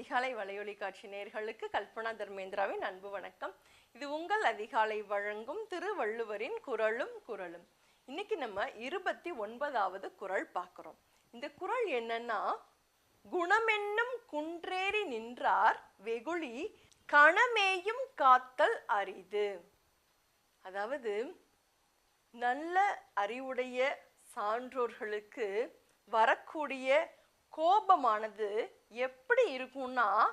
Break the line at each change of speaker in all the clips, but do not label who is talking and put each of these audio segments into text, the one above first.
அதிகாலை வலையொலி காட்சி நேயர்களுக்கு கல்பனா தர்மேந்திராவின் அன்பு வணக்கம். இது உங்கள் அதிகாலை வழங்கும் திருவள்ளுவரின் குறளும் குறளும். இன்னைக்கு நம்ம 29வது குறள் பார்க்கிறோம். இந்த குறள் என்னன்னா, குணமென்னும் குன்றேறி நின்றார் வெகுளி கணமேயும் காத்தல் அரிது. அதாவது நல்ல அறிவுடைய சான்றோர்களுக்கு வரக்கூடிய கோபமானது எப்படி இருக்கும்னா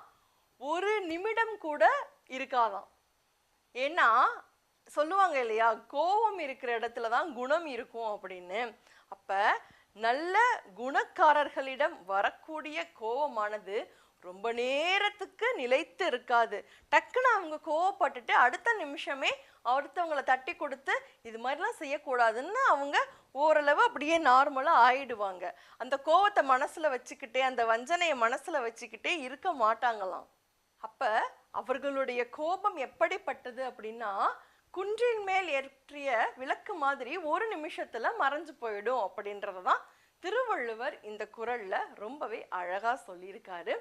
ஒரு நிமிடம் கூட இருக்காதாம். ஏன்னா சொல்லுவாங்க இல்லையா, கோபம் இருக்கிற இடத்துல தான் குணம் இருக்கும் அப்படின்னு. அப்ப நல்ல குணக்காரர்களிடம் வரக்கூடிய கோபமானது ரொம்ப நேரத்துக்கு நிலைத்து இருக்காது. டக்குன்னு அவங்க கோவப்பட்டுட்டு அடுத்த நிமிஷமே ஒருத்தவங்களை தட்டி கொடுத்து இது மாதிரிலாம் செய்யக்கூடாதுன்னு அவங்க ஓரளவு அப்படியே நார்மலாக ஆயிடுவாங்க. அந்த கோவத்தை மனசுல வச்சுக்கிட்டே, அந்த வஞ்சனையை மனசுல வச்சுக்கிட்டே இருக்க மாட்டாங்களாம். அப்ப அவர்களுடைய கோபம் எப்படிப்பட்டது அப்படின்னா, குன்றின் மேல் ஏற்றிய விளக்கு மாதிரி ஒரு நிமிஷத்துல மறைஞ்சு போயிடும் அப்படின்றதான் திருவள்ளுவர் இந்த குறள்ல ரொம்பவே அழகா சொல்லியிருக்காரு.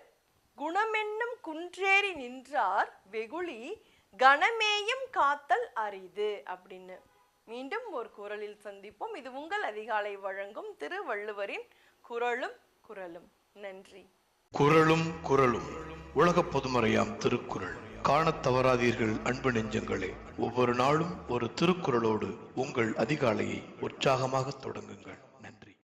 குணமென்னும் குன்றேறி நின்றார் வெகுளி கணமேயும் காத்தல் அரிது அப்படின்னு. மீண்டும் ஒரு குறளில் சந்திப்போம். இது உங்கள் அதிகாலை வழங்கும் திருவள்ளுவரின் குறளும் குறளும். நன்றி.
குறளும் குறளும் உலக பொதுமறையாம் திருக்குறள். காணத் தவறாதீர்கள் அன்பு நெஞ்சங்களே. ஒவ்வொரு நாளும் ஒரு திருக்குறளோடு உங்கள் அதிகாலையை உற்சாகமாக தொடங்குங்கள்.